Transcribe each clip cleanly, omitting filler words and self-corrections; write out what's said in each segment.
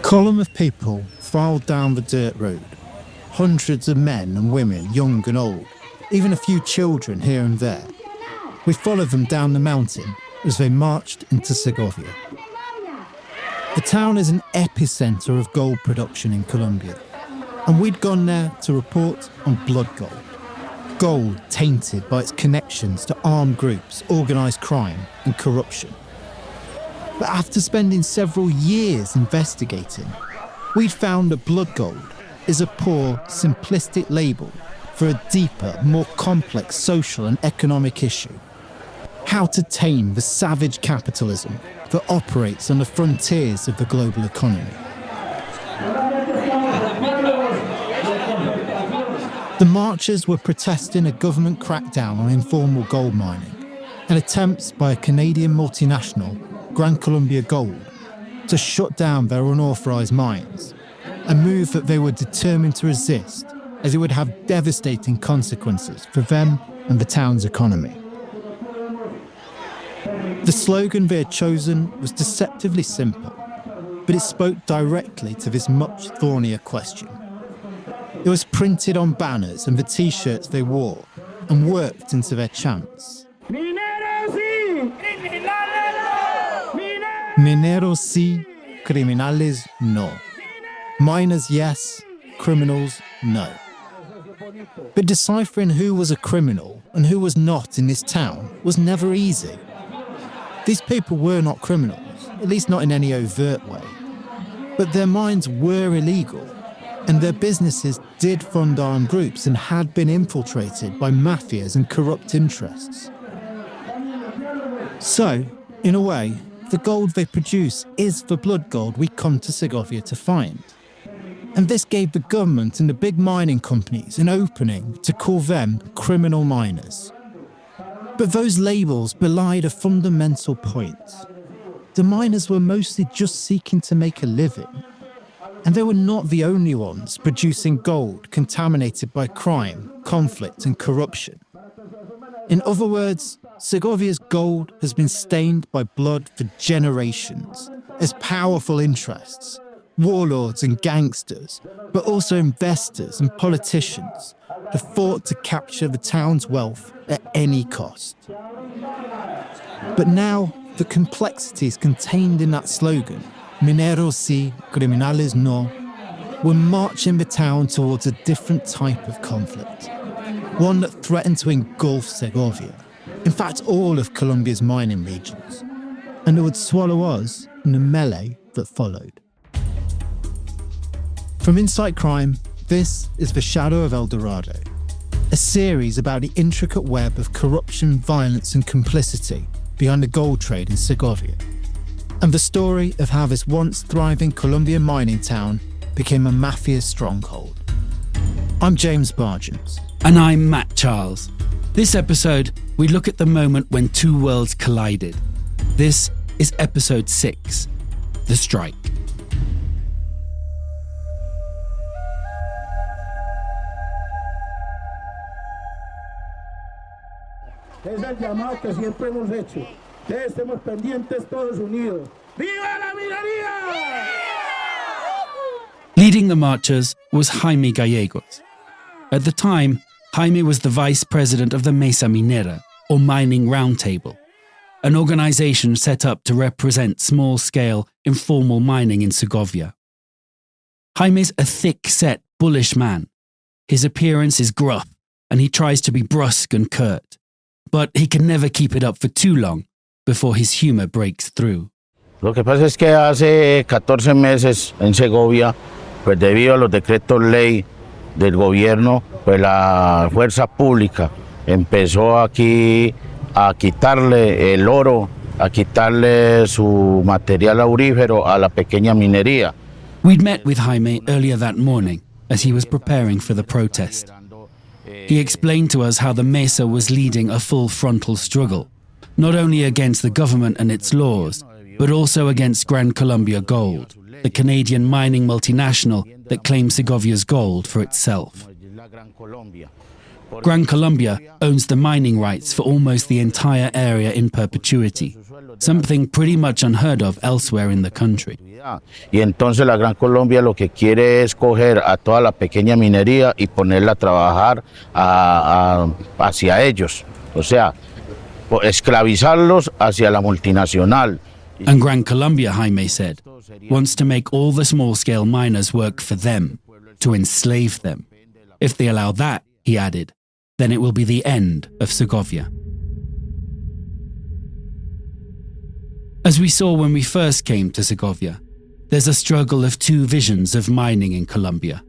column of people filed down the dirt road. Hundreds of men and women, young and old, even a few children here and there. We followed them down the mountain as they marched into Segovia. The town is an epicentre of gold production in Colombia, and we'd gone there to report on blood gold. Gold tainted by its connections to armed groups, organised crime and corruption. But after spending several years investigating, we'd found that blood gold is a poor, simplistic label for a deeper, more complex social and economic issue. How to tame the savage capitalism that operates on the frontiers of the global economy. The marchers were protesting a government crackdown on informal gold mining and attempts by a Canadian multinational, Gran Colombia Gold, to shut down their unauthorised mines, a move that they were determined to resist as it would have devastating consequences for them and the town's economy. The slogan they had chosen was deceptively simple, but it spoke directly to this much thornier question. It was printed on banners and the t-shirts they wore and worked into their chants. Mineros sí, criminales no. Miners yes, criminals no. But deciphering who was a criminal and who was not in this town was never easy. These people were not criminals, at least not in any overt way. But their mines were illegal, and their businesses did fund armed groups and had been infiltrated by mafias and corrupt interests. So, in a way, the gold they produce is the blood gold we come to Segovia to find. And this gave the government and the big mining companies an opening to call them criminal miners. But those labels belied a fundamental point. The miners were mostly just seeking to make a living. And they were not the only ones producing gold contaminated by crime, conflict and corruption. In other words, Segovia's gold has been stained by blood for generations as powerful interests, warlords and gangsters, but also investors and politicians have fought to capture the town's wealth at any cost. But now, the complexities contained in that slogan, Mineros sí, criminales no, were marching the town towards a different type of conflict, one that threatened to engulf Segovia, in fact all of Colombia's mining regions, and it would swallow us in the melee that followed. From Insight Crime, this is The Shadow of El Dorado, a series about the intricate web of corruption, violence and complicity behind the gold trade in Segovia, and the story of how this once thriving Colombian mining town became a mafia stronghold. I'm James Bargent. And I'm Matt Charles. This episode, we look at the moment when two worlds collided. This is episode 6, The Strike. Es el llamado que siempre hemos hecho. Que estemos pendientes todos unidos. ¡Viva la minería! Leading the marchers was Jaime Gallegos. At the time, Jaime was the vice president of the Mesa Minera, or Mining Roundtable, an organisation set up to represent small-scale, informal mining in Segovia. Jaime's a thick-set, bullish man. His appearance is gruff, and he tries to be brusque and curt. But he can never keep it up for too long before his humour breaks through. Lo que pasa es que hace 14 meses en Segovia, pues debido a los decretos ley del gobierno, pues la fuerza pública empezó aquí a quitarle el oro, a quitarle su material aurífero a la pequeña minería. We'd met with Jaime earlier that morning as he was preparing for the protest. He explained to us how the Mesa was leading a full frontal struggle, not only against the government and its laws, but also against Gran Colombia Gold, the Canadian mining multinational that claims Segovia's gold for itself. Gran Colombia owns the mining rights for almost the entire area in perpetuity, something pretty much unheard of elsewhere in the country. Y entonces la Gran Colombia lo que quiere es coger a toda la pequeña minería y ponerla a trabajar hacia ellos, o sea, esclavizarlos hacia la multinacional. And Gran Colombia, Jaime said, wants to make all the small-scale miners work for them, to enslave them. If they allow that, he added, then it will be the end of Segovia. As we saw when we first came to Segovia, there's a struggle of two visions of mining in Colombia.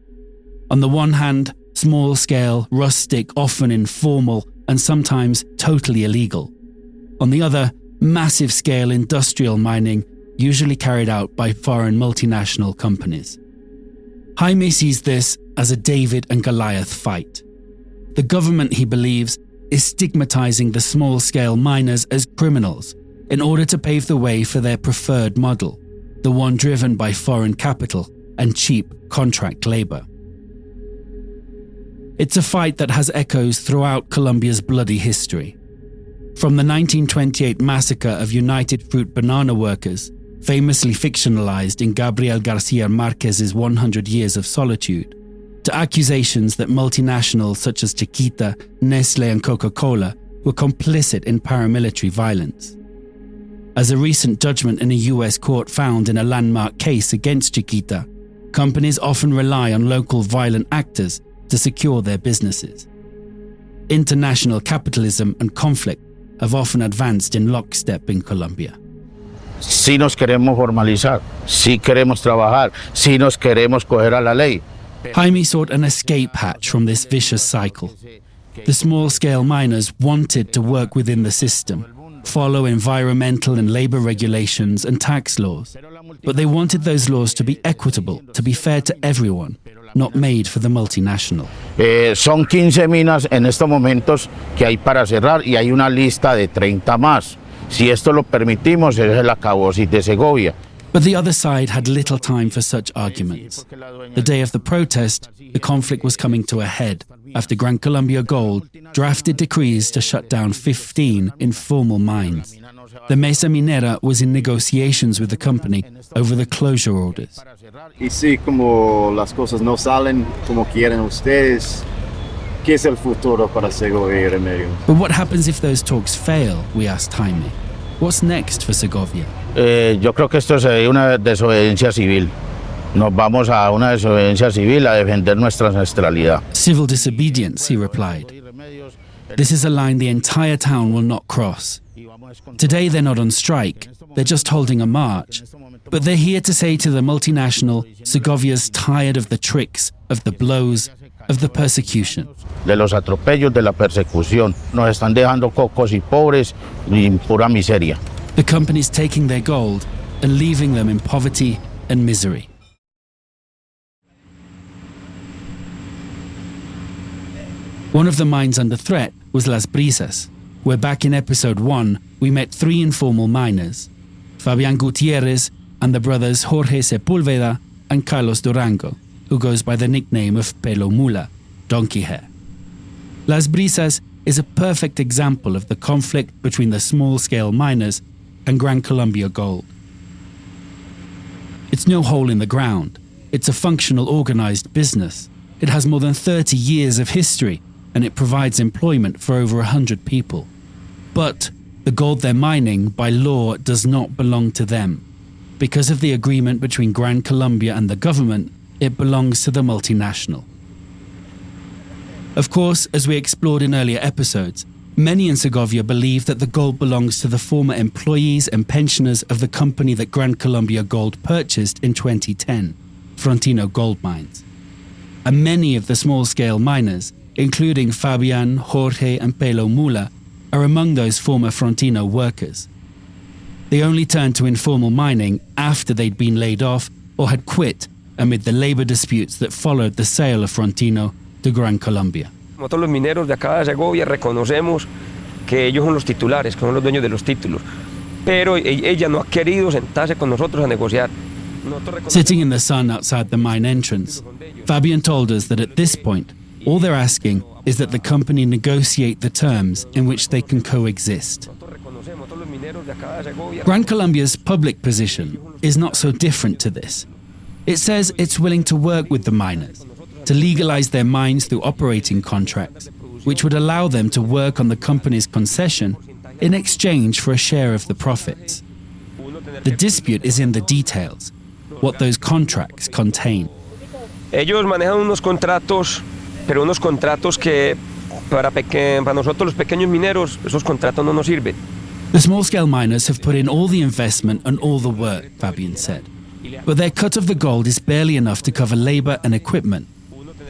On the one hand, small-scale, rustic, often informal, and sometimes totally illegal. On the other, massive-scale industrial mining, usually carried out by foreign multinational companies. Jaime sees this as a David and Goliath fight. The government, he believes, is stigmatizing the small-scale miners as criminals in order to pave the way for their preferred model, the one driven by foreign capital and cheap contract labor. It's a fight that has echoes throughout Colombia's bloody history. From the 1928 massacre of United Fruit banana workers, famously fictionalized in Gabriel Garcia Marquez's 100 Years of Solitude, to accusations that multinationals such as Chiquita, Nestle and Coca-Cola were complicit in paramilitary violence. As a recent judgment in a US court found in a landmark case against Chiquita, companies often rely on local violent actors to secure their businesses. International capitalism and conflict have often advanced in lockstep in Colombia. Sí nos queremos formalizar, sí queremos trabajar, sí nos queremos coger a la ley. Jaime sought an escape hatch from this vicious cycle. The small-scale miners wanted to work within the system, follow environmental and labor regulations and tax laws, but they wanted those laws to be equitable, to be fair to everyone, not made for the multinational. Son 15 minas en estos momentos que hay para cerrar y hay una lista de 30 más. Si esto lo permitimos, es el acabose de Segovia. But the other side had little time for such arguments. The day of the protest, the conflict was coming to a head after Gran Colombia Gold drafted decrees to shut down 15 informal mines. The Mesa Minera was in negotiations with the company over the closure orders. Y sí, como las cosas no salen como quieren ustedes, ¿qué es el futuro para Segovia y Remedio? But what happens if those talks fail, we asked Jaime. What's next for Segovia? Yo creo que esto sería una desobediencia civil. Nos vamos a una desobediencia civil a defender nuestra ancestralidad. Civil disobedience, he replied. This is a line the entire town will not cross. Today they're not on strike, they're just holding a march. But they're here to say to the multinational, Segovia's tired of the tricks, of the blows, of the persecution. De los atropellos, de la persecución. Nos están dejando cocos y pobres y en pura miseria. The companies taking their gold and leaving them in poverty and misery. One of the mines under threat was Las Brisas, where back in episode 1 we met 3 informal miners, Fabián Gutiérrez and the brothers Jorge Sepúlveda and Carlos Durango, who goes by the nickname of Pelo Mula, donkey hair. Las Brisas is a perfect example of the conflict between the small-scale miners and Gran Colombia Gold. It's no hole in the ground. It's a functional, organized business. It has more than 30 years of history, and it provides employment for over 100 people. But the gold they're mining, by law, does not belong to them. Because of the agreement between Gran Colombia and the government, it belongs to the multinational. Of course, as we explored in earlier episodes, many in Segovia believe that the gold belongs to the former employees and pensioners of the company that Gran Colombia Gold purchased in 2010, Frontino Gold Mines. And many of the small-scale miners, including Fabián, Jorge and Pelo Mula, are among those former Frontino workers. They only turned to informal mining after they'd been laid off or had quit amid the labor disputes that followed the sale of Frontino to Gran Colombia. Como todos los mineros de acá de Segovia reconocemos que ellos son los titulares, que son los dueños de los títulos, pero ella no ha querido sentarse con nosotros a negociar. Sitting in the sun outside the mine entrance, Fabián told us that at this point, All they're asking is that the company negotiate the terms in which they can coexist. Gran Colombia's public position is not so different to this. It says it's willing to work with the miners to legalize their mines through operating contracts, which would allow them to work on the company's concession in exchange for a share of the profits. The dispute is in the details, what those contracts contain. Ellos manejan unos contratos, pero unos contratos que para nosotros los pequeños mineros, esos contratos no nos sirven. The small-scale miners have put in all the investment and all the work, Fabian said. But their cut of the gold is barely enough to cover labor and equipment.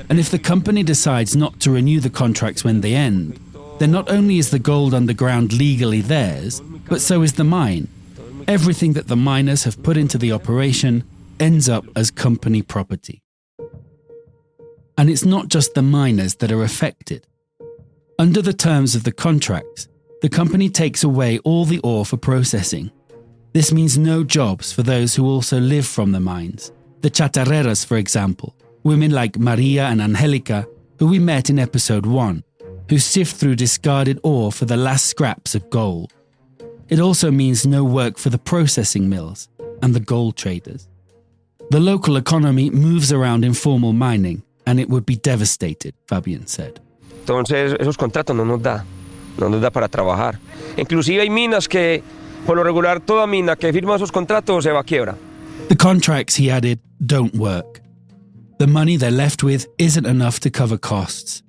And if the company decides not to renew the contracts when they end, then not only is the gold underground legally theirs, but so is the mine. Everything that the miners have put into the operation ends up as company property. And it's not just the miners that are affected. Under the terms of the contracts, the company takes away all the ore for processing. This means no jobs for those who also live from the mines. The chatarreras, for example, women like Maria and Angelica, who we met in episode 1, who sift through discarded ore for the last scraps of gold. It also means no work for the processing mills and the gold traders. The local economy moves around informal mining, and it would be devastated, Fabian said. Entonces, esos contratos no nos da para trabajar. Inclusive hay minas que, por lo regular, toda mina que firma esos contratos se va a quiebra. The contracts, he added, don't work. The money they're left with isn't enough to cover costs.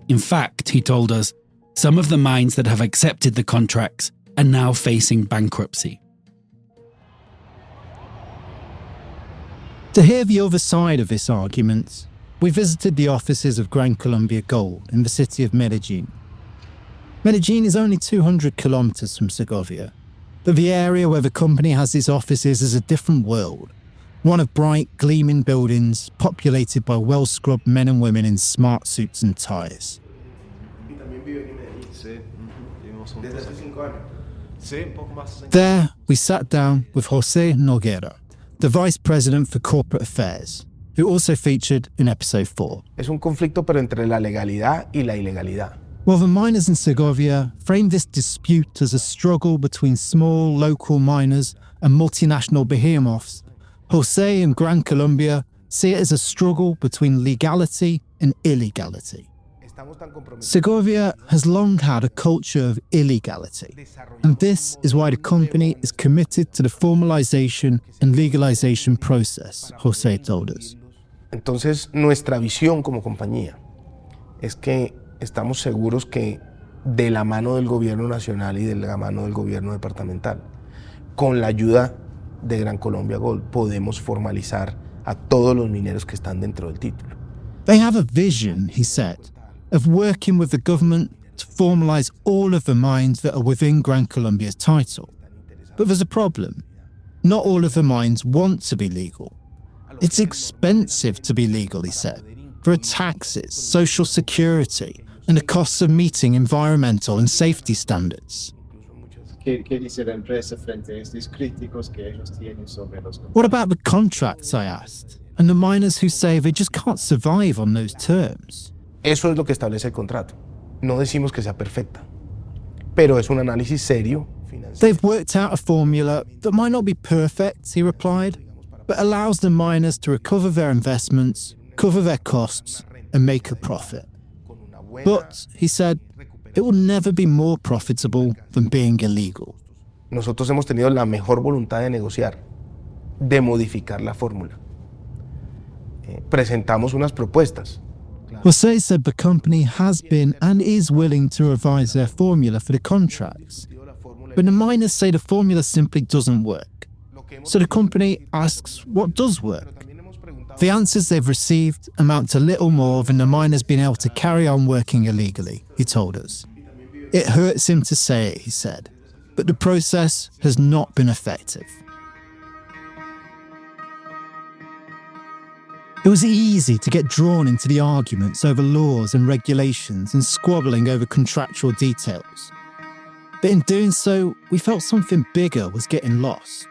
In fact, he told us, some of the mines that have accepted the contracts are now facing bankruptcy. To hear the other side of this argument, we visited the offices of Gran Colombia Gold in the city of Medellin. Medellin is only 200 kilometers from Segovia, but the area where the company has its offices is a different world, one of bright, gleaming buildings populated by well-scrubbed men and women in smart suits and ties. There, we sat down with José Noguera, the Vice President for Corporate Affairs, who also featured in episode 4. Es un conflicto pero entre la legalidad y la ilegalidad. Well, the miners in Segovia framed this dispute as a struggle between small local miners and multinational behemoths. José and Gran Colombia see it as a struggle between legality and illegality. Segovia has long had a culture of illegality, and this is why the company is committed to the formalization and legalization process, José told us. Entonces, nuestra visión como compañía es que estamos seguros que de la mano del gobierno nacional y de la mano del gobierno departamental, con la ayuda de Gran Colombia Gold, podemos formalizar a todos los mineros que están dentro del título. They have a vision, he said, of working with the government to formalize all of the mines that are within Gran Colombia's title. But there's a problem. Not all of the mines want to be legal. It's expensive to be legal, he said. There are taxes, social security, and the costs of meeting environmental and safety standards. What about the contracts, I asked, and the miners who say they just can't survive on those terms? Eso es lo que establece el contrato. No decimos que sea perfecta, pero es un análisis serio. They've worked out a formula that might not be perfect, he replied, but allows the miners to recover their investments, cover their costs, and make a profit. But, he said, it will never be more profitable than being illegal. Nosotros hemos tenido la mejor voluntad de negociar, de modificar la fórmula. Presentamos unas propuestas. José said the company has been and is willing to revise their formula for the contracts. But the miners say the formula simply doesn't work. So the company asks what does work. The answers they've received amount to little more than the miners being able to carry on working illegally, he told us. It hurts him to say it, he said, but the process has not been effective. It was easy to get drawn into the arguments over laws and regulations and squabbling over contractual details. But in doing so, we felt something bigger was getting lost.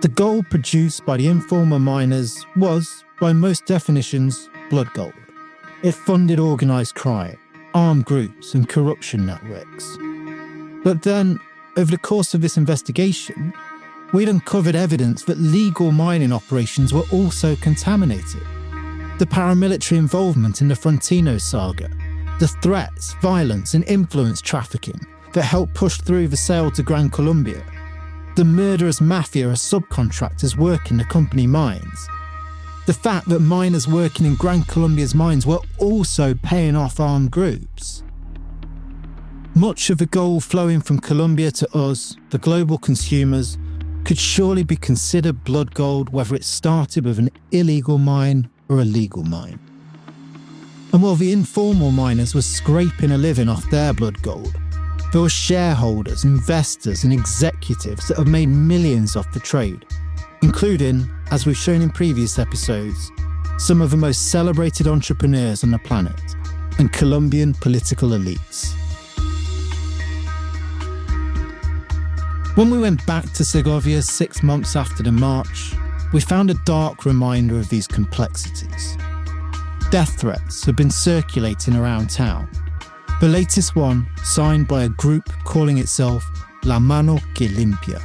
The gold produced by the informal miners was, by most definitions, blood gold. It funded organised crime, armed groups and corruption networks. But then, over the course of this investigation, we'd uncovered evidence that legal mining operations were also contaminated. The paramilitary involvement in the Frontino saga, the threats, violence and influence trafficking that helped push through the sale to Gran Colombia, the murderous mafia as subcontractors working the company mines, the fact that miners working in Gran Colombia's mines were also paying off armed groups. Much of the gold flowing from Colombia to us, the global consumers, could surely be considered blood gold whether it started with an illegal mine or a legal mine. And while the informal miners were scraping a living off their blood gold, there were shareholders, investors and executives that have made millions off the trade, including, as we've shown in previous episodes, some of the most celebrated entrepreneurs on the planet and Colombian political elites. When we went back to Segovia 6 months after the march, we found a dark reminder of these complexities. Death threats have been circulating around town. The latest one signed by a group calling itself La Mano que Limpia,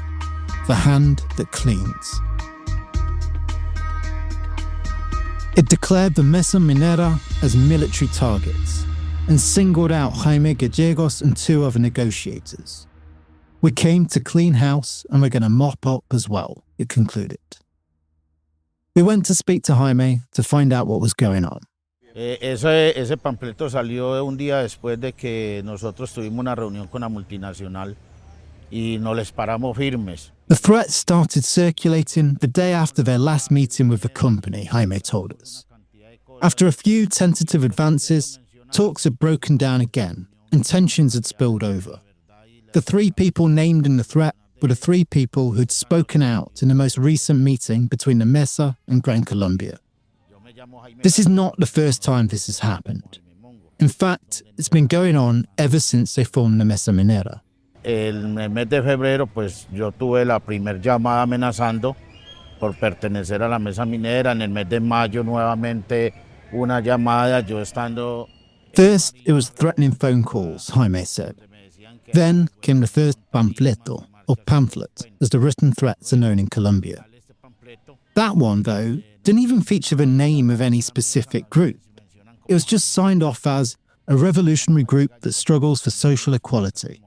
the hand that cleans. It declared the Mesa Minera as military targets and singled out Jaime Gallegos and 2 other negotiators. We came to clean house and we're going to mop up as well, it concluded. We went to speak to Jaime to find out what was going on. Ese panfleto salió un día después de que nosotros tuvimos una reunión con la multinacional y nos les paramos firmes. The threats started circulating the day after their last meeting with the company, Jaime told us. After a few tentative advances, talks had broken down again and tensions had spilled over. The 3 people named in the threat were the 3 people who'd spoken out in the most recent meeting between the Mesa and Gran Colombia. This is not the first time this has happened. In fact, it's been going on ever since they formed the Mesa Minera. En el mes de febrero, pues yo tuve la primer llamada amenazando por pertenecer a la Mesa Minera. En el mes de mayo nuevamente una llamada, yo estando... First, it was threatening phone calls, Jaime said. Then came the first panfleto, or pamphlet, as the written threats are known in Colombia. That one, though, didn't even feature the name of any specific group. It was just signed off as a revolutionary group that struggles for social equality.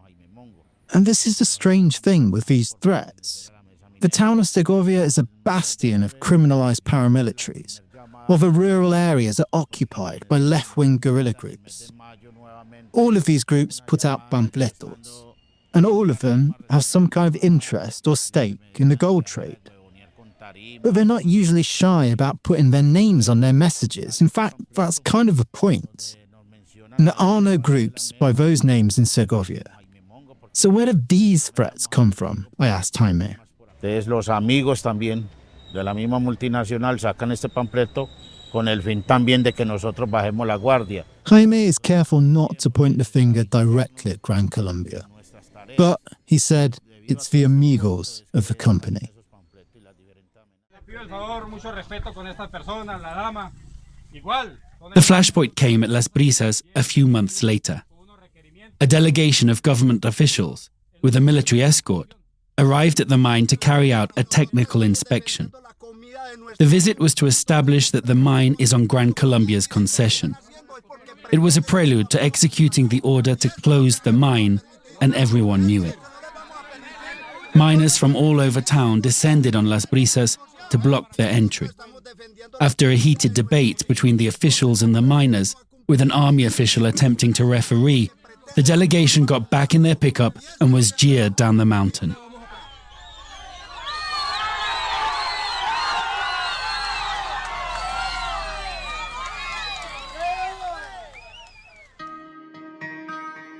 And this is the strange thing with these threats. The town of Segovia is a bastion of criminalised paramilitaries, while the rural areas are occupied by left-wing guerrilla groups. All of these groups put out panfletos, and all of them have some kind of interest or stake in the gold trade. But they're not usually shy about putting their names on their messages. In fact, that's kind of the point. And there are no groups by those names in Segovia. So where do these threats come from? I asked Jaime. Entonces los amigos también de la misma multinacional sacan este panfleto con el fin también de que nosotros bajemos la guardia. Jaime is careful not to point the finger directly at Gran Colombia. But, he said, it's the amigos of the company. The flashpoint came at Las Brisas a few months later. A delegation of government officials, with a military escort, arrived at the mine to carry out a technical inspection. The visit was to establish that the mine is on Gran Colombia's concession. It was a prelude to executing the order to close the mine, and everyone knew it. Miners from all over town descended on Las Brisas to block their entry. After a heated debate between the officials and the miners, with an army official attempting to referee, the delegation got back in their pickup and was jeered down the mountain.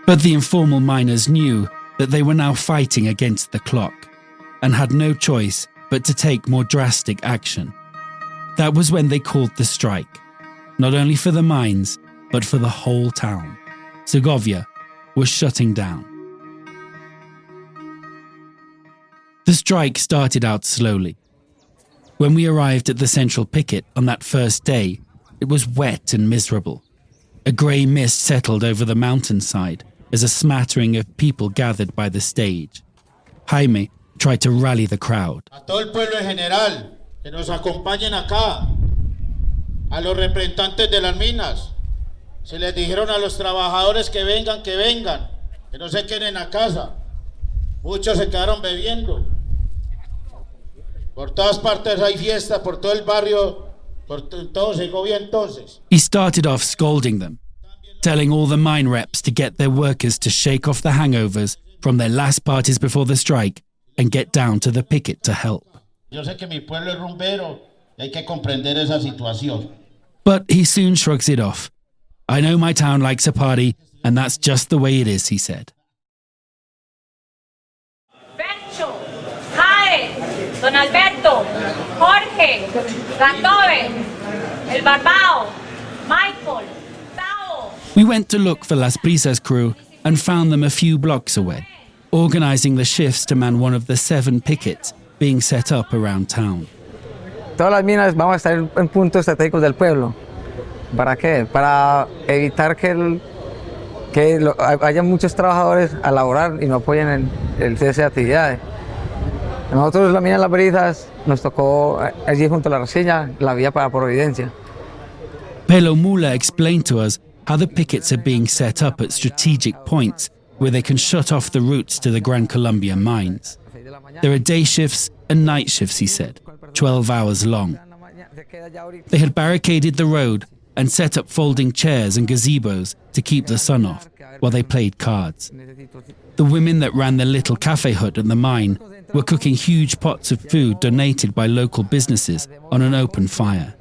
But the informal miners knew that they were now fighting against the clock and had no choice but to take more drastic action. That was when they called the strike, not only for the mines, but for the whole town. Segovia was shutting down. The strike started out slowly. When we arrived at the central picket on that first day, it was wet and miserable, A grey mist settled over the mountainside as a smattering of people gathered by the stage. Jaime tried to rally the crowd. A todo el pueblo en general, que nos acompañen acá, a los representantes de las minas. Se les dijeron a los trabajadores que vengan, que no se queden a casa. Muchos se quedaron bebiendo. Por todas partes hay fiesta, por todo el barrio, por todo Segovia entonces. He started off scolding them, telling all the mine reps to get their workers to shake off the hangovers from their last parties before the strike and get down to the picket to help. Yo sé que mi pueblo es rumbero y hay que comprender esa situación. But he soon shrugs it off. I know my town likes a party, and that's just the way it is, he said. Bencho, Jae, Don Alberto, Jorge, Gantove, El Barbao, Michael, Tao. We went to look for Las Brisas crew and found them a few blocks away, organising the shifts to man one of the 7 pickets being set up around town. Todas las minas vamos a estar en puntos estratégicos del pueblo. ¿Para qué? Para evitar que haya muchos trabajadores a laborar y no apoyen el cese de actividades. Nosotros, la mina Las Brisas, nos tocó allí junto a la resilla la vía para Providencia. Pelo Mula explained to us how the pickets are being set up at strategic points where they can shut off the routes to the Gran Colombia mines. There are day shifts and night shifts, he said, 12 hours long. They had barricaded the road and set up folding chairs and gazebos to keep the sun off while they played cards. The women that ran the little cafe hut at the mine were cooking huge pots of food donated by local businesses on an open fire.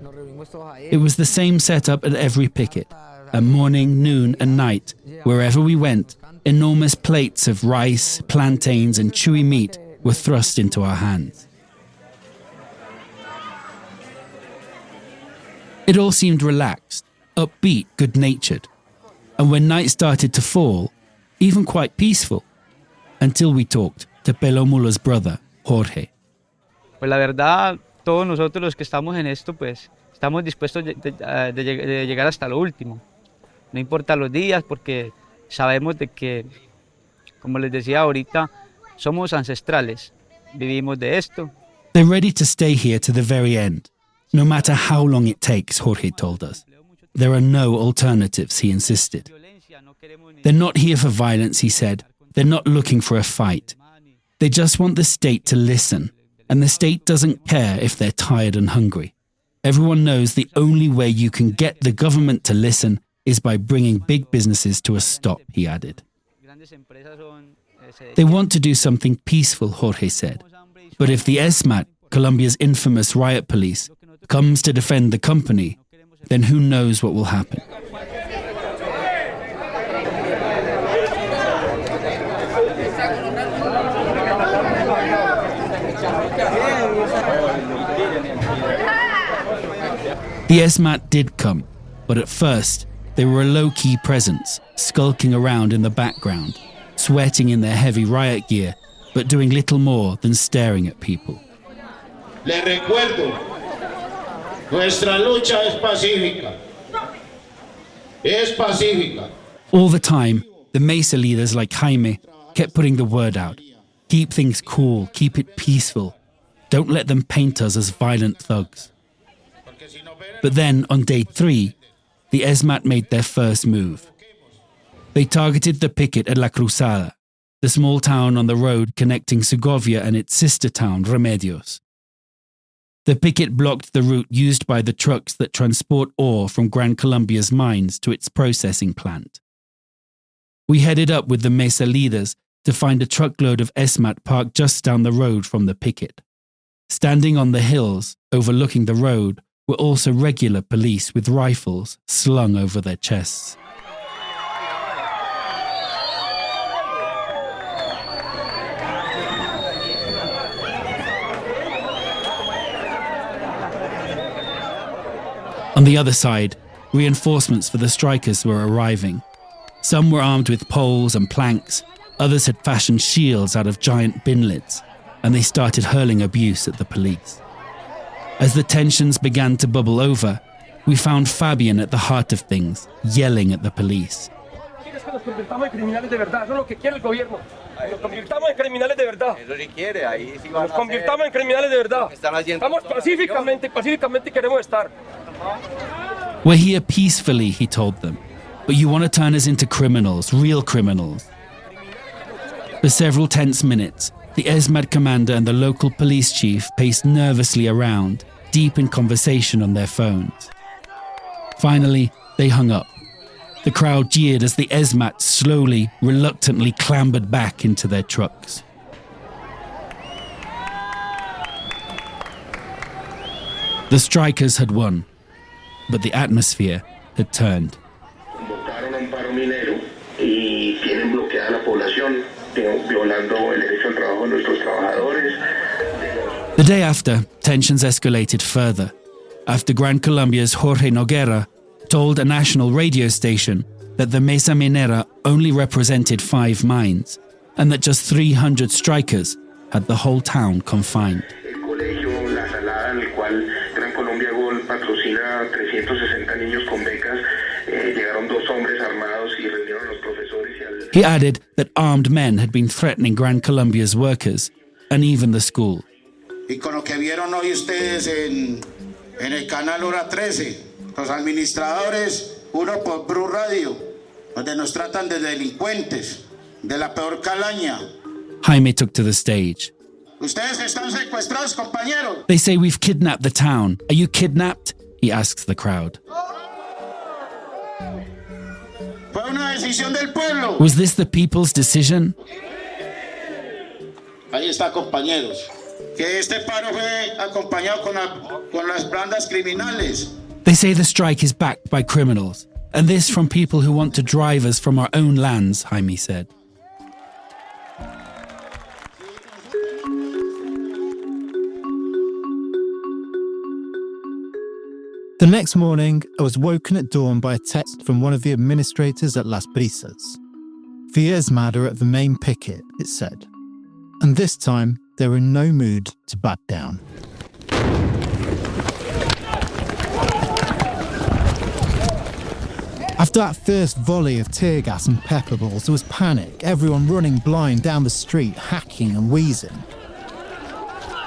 It was the same setup at every picket. At morning, noon and night, wherever we went, enormous plates of rice, plantains and chewy meat were thrust into our hands. It all seemed relaxed, upbeat, good-natured, and when night started to fall, even quite peaceful, until we talked to Pelo Mula's brother, Jorge. Pues la verdad, todos nosotros los que estamos en esto, pues estamos dispuestos de llegar hasta lo último. No importa los días, porque sabemos de que, como les decía ahorita, somos ancestrales, vivimos de esto. They're ready to stay here to the very end. No matter how long it takes, Jorge told us. There are no alternatives, he insisted. They're not here for violence, he said. They're not looking for a fight. They just want the state to listen, and the state doesn't care if they're tired and hungry. Everyone knows the only way you can get the government to listen is by bringing big businesses to a stop, he added. They want to do something peaceful, Jorge said. But if the ESMAD, Colombia's infamous riot police, comes to defend the company, then who knows what will happen. The ESMAD did come, but at first they were a low-key presence, skulking around in the background, sweating in their heavy riot gear, but doing little more than staring at people. Les recuerdo, nuestra lucha es pacífica. Es pacífica. All the time, the Mesa leaders like Jaime kept putting the word out. Keep things cool, keep it peaceful. Don't let them paint us as violent thugs. But then, on day 3, the ESMAD made their first move. They targeted the picket at La Cruzada, the small town on the road connecting Segovia and its sister town, Remedios. The picket blocked the route used by the trucks that transport ore from Gran Colombia's mines to its processing plant. We headed up with the Mesa leaders to find a truckload of ESMAD parked just down the road from the picket. Standing on the hills overlooking the road were also regular police with rifles slung over their chests. On the other side, reinforcements for the strikers were arriving. Some were armed with poles and planks, others had fashioned shields out of giant bin lids, and they started hurling abuse at the police. As the tensions began to bubble over, we found Fabian at the heart of things, yelling at the police. Nos convirtamos en criminales de verdad, eso es lo que quiere el gobierno. Nos convirtamos en criminales de verdad. Eso sí quiere, ahí sí van a Nos convirtamos en criminales de verdad. Estamos pacíficamente queremos estar. We're here peacefully, he told them, but you want to turn us into criminals, real criminals. For several tense minutes, the ESMAD commander and the local police chief paced nervously around, deep in conversation on their phones. Finally, they hung up. The crowd jeered as the ESMAD slowly, reluctantly clambered back into their trucks. The strikers had won, but the atmosphere had turned. Convocaron a un paro minero y tienen bloqueada la población, violando el derecho al trabajo de nuestros trabajadores. The day after, tensions escalated further, after Gran Colombia's Jorge Noguera told a national radio station that the Mesa Minera only represented 5 mines, and that just 300 strikers had the whole town confined. El colegio La Salada, en el cual Gran Colombia Gol patrocina a 360 niños con becas, llegaron 2 hombres armados y reunieron a los profesores y al... He added that armed men had been threatening Gran Colombia's workers, and even the school. Y con lo que vieron hoy ustedes en el canal Hora 13, los administradores, uno por Blue Radio, donde nos tratan de delincuentes, de la peor calaña. Jaime took to the stage. Ustedes están secuestrados, compañeros. They say we've kidnapped the town. Are you kidnapped? He asks the crowd. Fue una decisión del pueblo. Was this the people's decision? Ahí está, compañeros. Que este paro fue acompañado con las bandas criminales. They say the strike is backed by criminals, and this from people who want to drive us from our own lands, Jaime said. The next morning, I was woken at dawn by a text from one of the administrators at Las Brisas. The ESMAD are at the main picket, it said, and this time they were in no mood to back down. After that first volley of tear gas and pepper balls, there was panic, everyone running blind down the street, hacking and wheezing.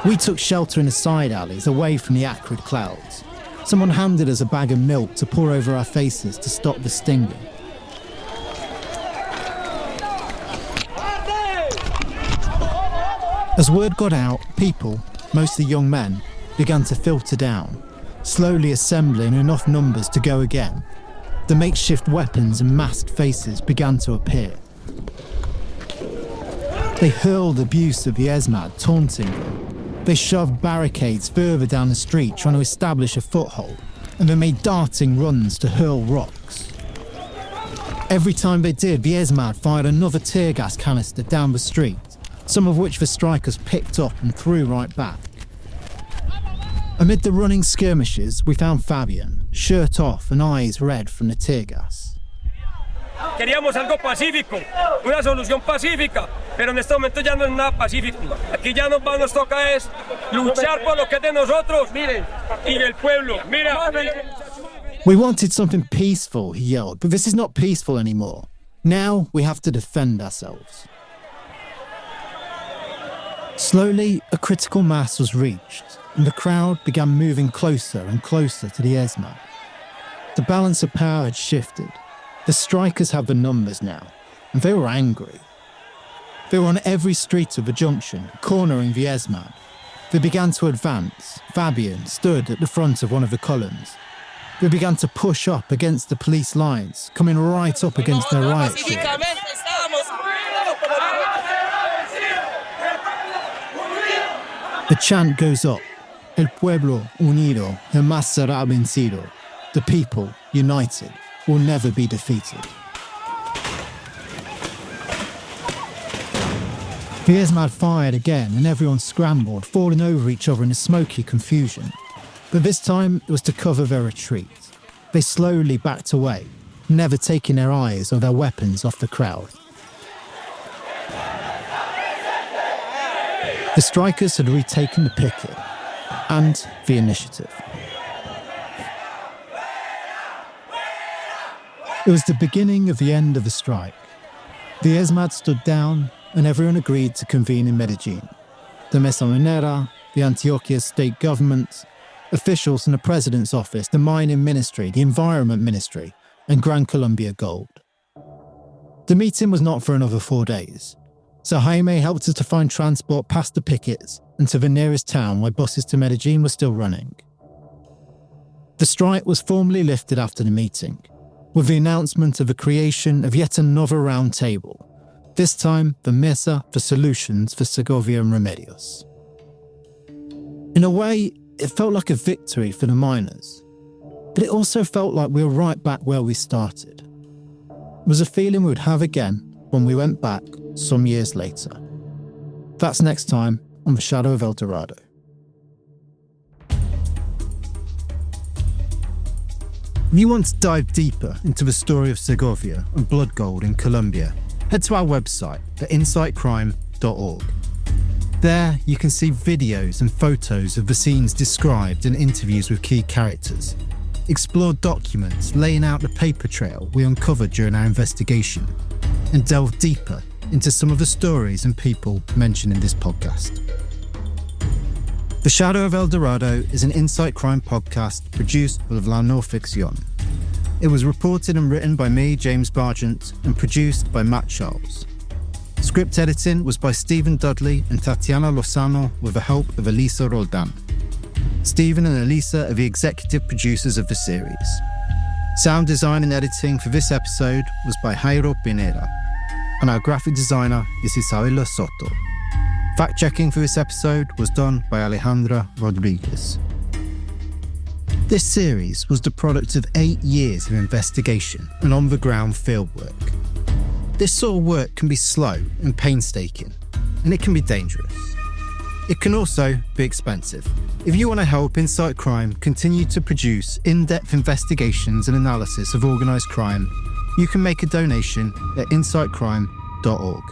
We took shelter in the side alleys, away from the acrid clouds. Someone handed us a bag of milk to pour over our faces to stop the stinging. As word got out, people, mostly young men, began to filter down, slowly assembling enough numbers to go again. The makeshift weapons and masked faces began to appear. They hurled abuse of the ESMAD, taunting them. They shoved barricades further down the street, trying to establish a foothold, and they made darting runs to hurl rocks. Every time they did, the ESMAD fired another tear gas canister down the street, some of which the strikers picked up and threw right back. Amid the running skirmishes, we found Fabian, shirt off and eyes red from the tear gas. Queríamos algo pacífico, una solución pacífica, pero en este momento ya no es nada pacífico. Aquí ya nos toca es luchar por lo que es de nosotros, miren, y del pueblo. Mira. We wanted something peaceful, he yelled, but this is not peaceful anymore. Now we have to defend ourselves. Slowly, a critical mass was reached, and the crowd began moving closer and closer to the ESMAD. The balance of power had shifted. The strikers had the numbers now, and they were angry. They were on every street of the junction, cornering the ESMAD. They began to advance. Fabian stood at the front of one of the columns. They began to push up against the police lines, coming right up against their riot shields. The chant goes up, El pueblo unido jamás será vencido. The people, united, will never be defeated. The ESMAD fired again and everyone scrambled, falling over each other in a smoky confusion. But this time it was to cover their retreat. They slowly backed away, never taking their eyes or their weapons off the crowd. The strikers had retaken the picket and the initiative. It was the beginning of the end of the strike. The ESMAD stood down and everyone agreed to convene in Medellin. The Mesa Minera, the Antioquia state government, officials in the president's office, the mining ministry, the environment ministry, and Gran Colombia Gold. The meeting was not for another 4 days, so Jaime helped us to find transport past the pickets and to the nearest town where buses to Medellin were still running. The strike was formally lifted after the meeting, with the announcement of the creation of yet another round table, this time the Mesa for Solutions for Segovia and Remedios. In a way, it felt like a victory for the miners, but it also felt like we were right back where we started. It was a feeling we would have again when we went back some years later. That's next time on The Shadow of El Dorado. If you want to dive deeper into the story of Segovia and blood gold in Colombia, head to our website at insightcrime.org. There you can see videos and photos of the scenes described and interviews with key characters, explore documents laying out the paper trail we uncovered during our investigation, and delve deeper into some of the stories and people mentioned in this podcast. The Shadow of El Dorado is an Insight Crime podcast produced with La No Ficción. It was reported and written by me, James Bargent, and produced by Matt Charles. Script editing was by Stephen Dudley and Tatiana Lozano with the help of Elisa Roldan. Stephen and Elisa are the executive producers of the series. Sound design and editing for this episode was by Jairo Pineda, and our graphic designer is Isabela Soto. Fact-checking for this episode was done by Alejandra Rodriguez. This series was the product of 8 years of investigation and on-the-ground fieldwork. This sort of work can be slow and painstaking, and it can be dangerous. It can also be expensive. If you want to help Insight Crime continue to produce in-depth investigations and analysis of organised crime, you can make a donation at insightcrime.org.